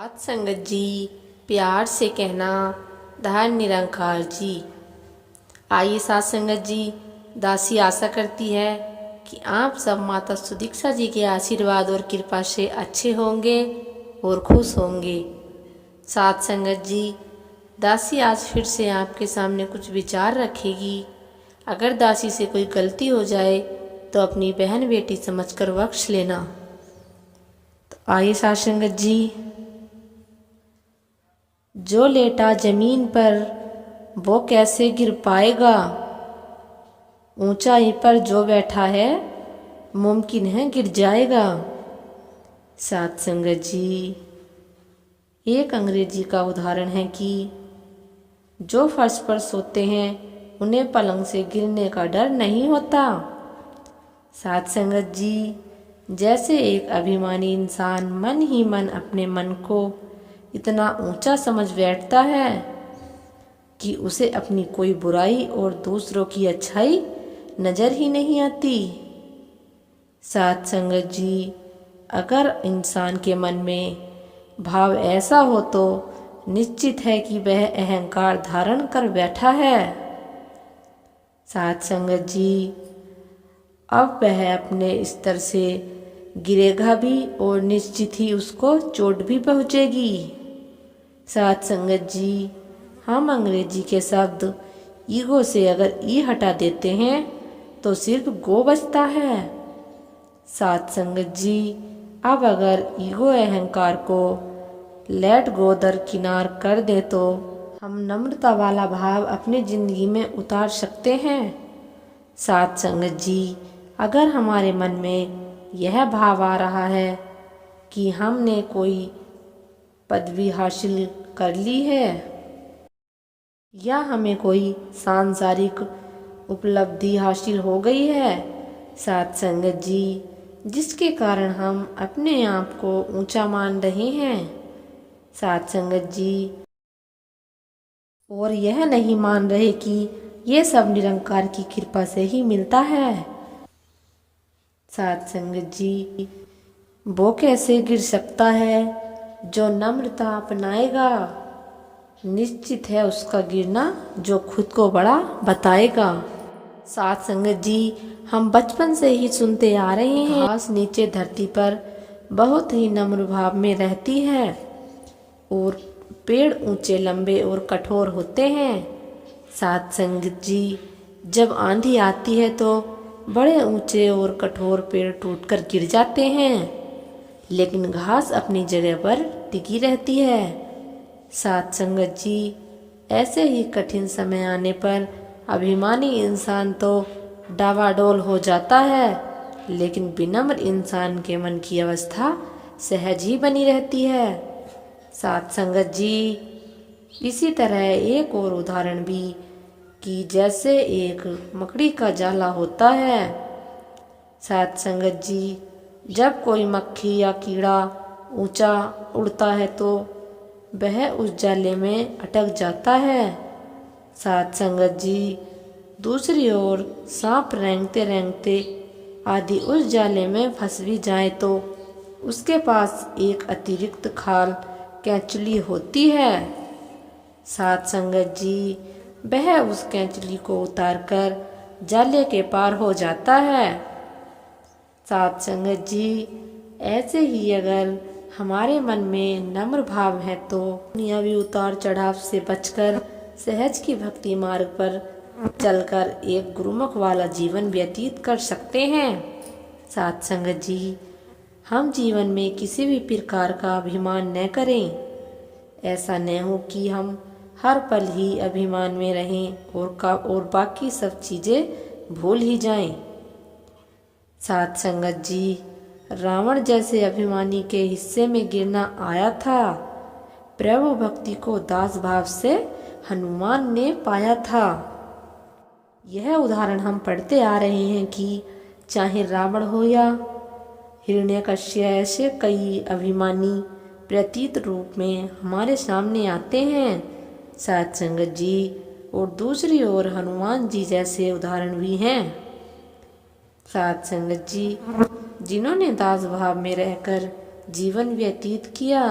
साथ संगत जी, प्यार से कहना धन निरंकार जी। आइए साथ संगत जी, दासी आशा करती है कि आप सब माता सुदीक्षा जी के आशीर्वाद और कृपा से अच्छे होंगे और खुश होंगे। साथ संगत जी, दासी आज फिर से आपके सामने कुछ विचार रखेगी। अगर दासी से कोई गलती हो जाए तो अपनी बहन बेटी समझकर बख्श लेना। तो आइए साथ संगत जी, जो लेटा जमीन पर वो कैसे गिर पाएगा, ऊंचाई पर जो बैठा है मुमकिन है गिर जाएगा। साथ संगत जी, एक अंग्रेजी का उदाहरण है कि जो फर्श पर सोते हैं उन्हें पलंग से गिरने का डर नहीं होता। साथ संगत जी, जैसे एक अभिमानी इंसान मन ही मन अपने मन को इतना ऊंचा समझ बैठता है कि उसे अपनी कोई बुराई और दूसरों की अच्छाई नजर ही नहीं आती। साथ संगत जी, अगर इंसान के मन में भाव ऐसा हो तो निश्चित है कि वह अहंकार धारण कर बैठा है। साथ संगत जी, अब वह अपने स्तर से गिरेगा भी और निश्चित ही उसको चोट भी पहुंचेगी। साथ संगत जी, हम अंग्रेजी के शब्द ईगो से अगर ई हटा देते हैं तो सिर्फ गो बचता है। साथ संगत जी, अब अगर ईगो अहंकार को लेट गो दरकिनार कर दे तो हम नम्रता वाला भाव अपनी जिंदगी में उतार सकते हैं। साथ संगत जी, अगर हमारे मन में यह भाव आ रहा है कि हमने कोई पदवी हासिल कर ली है या हमें कोई सांसारिक उपलब्धि हासिल हो गई है, साथ संगत जी, जिसके कारण हम अपने आप को ऊंचा मान रहे हैं, साथ संगत जी, और यह नहीं मान रहे कि ये सब निरंकार की कृपा से ही मिलता है। साथ संगत जी, वो कैसे गिर सकता है जो नम्रता अपनाएगा, निश्चित है उसका गिरना जो खुद को बड़ा बताएगा। साथ संगत जी, हम बचपन से ही सुनते आ रहे हैं घास नीचे धरती पर बहुत ही नम्र भाव में रहती है और पेड़ ऊंचे लंबे और कठोर होते हैं। साथ संगत जी, जब आंधी आती है तो बड़े ऊंचे और कठोर पेड़ टूटकर गिर जाते हैं, लेकिन घास अपनी जगह पर टिकी रहती है। साथ संगत जी, ऐसे ही कठिन समय आने पर अभिमानी इंसान तो डावाडोल हो जाता है, लेकिन विनम्र इंसान के मन की अवस्था सहज ही बनी रहती है। साथ संगत जी, इसी तरह एक और उदाहरण भी कि जैसे एक मकड़ी का जाला होता है। साथ संगत जी, जब कोई मक्खी या कीड़ा ऊंचा उड़ता है तो वह उस जाले में अटक जाता है। साथ संगत जी, दूसरी ओर सांप रेंगते रेंगते आदि उस जाले में फंस भी जाए तो उसके पास एक अतिरिक्त खाल कैंचुली होती है। साथ संगत जी, वह उस कैंचुली को उतारकर जाले के पार हो जाता है। साथ संगत जी, ऐसे ही अगर हमारे मन में नम्र भाव है तो दुनियावी उतार चढ़ाव से बचकर सहज की भक्ति मार्ग पर चलकर एक गुरुमुख वाला जीवन व्यतीत कर सकते हैं। साथ संगत जी, हम जीवन में किसी भी प्रकार का अभिमान न करें। ऐसा न हो कि हम हर पल ही अभिमान में रहें और बाकी सब चीजें भूल ही जाएं। साथ संगत जी, रावण जैसे अभिमानी के हिस्से में गिरना आया था, प्रभु भक्ति को दास भाव से हनुमान ने पाया था। यह उदाहरण हम पढ़ते आ रहे हैं कि चाहे रावण हो या हिरण्यकश्यप, ऐसे कई अभिमानी प्रतीत रूप में हमारे सामने आते हैं। साथ संगत जी, और दूसरी ओर हनुमान जी जैसे उदाहरण भी हैं। साथ संगत जी, जिन्होंने दास भाव में रहकर जीवन व्यतीत किया।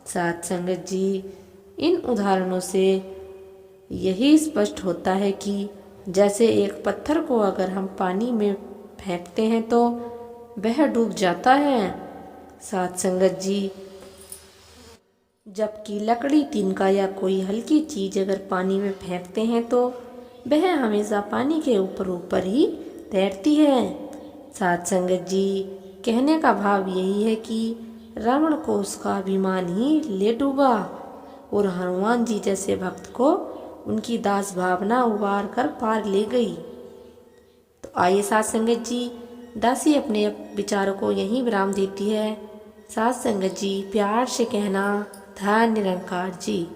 साथ संगत जी, इन उदाहरणों से यही स्पष्ट होता है कि जैसे एक पत्थर को अगर हम पानी में फेंकते हैं तो वह डूब जाता है। साथ संगत जी, जबकि लकड़ी, तिनका या कोई हल्की चीज अगर पानी में फेंकते हैं तो वह हमेशा पानी के ऊपर ऊपर ही तैरती है। साथ संगत जी, कहने का भाव यही है कि रावण को उसका अभिमान ही ले डूबा और हनुमान जी जैसे भक्त को उनकी दास भावना उबार कर पार ले गई। तो आइए साथ संगत जी, दासी अपने विचारों को यहीं विराम देती है। साथ संगत जी, प्यार से कहना, धन्य निरंकार जी।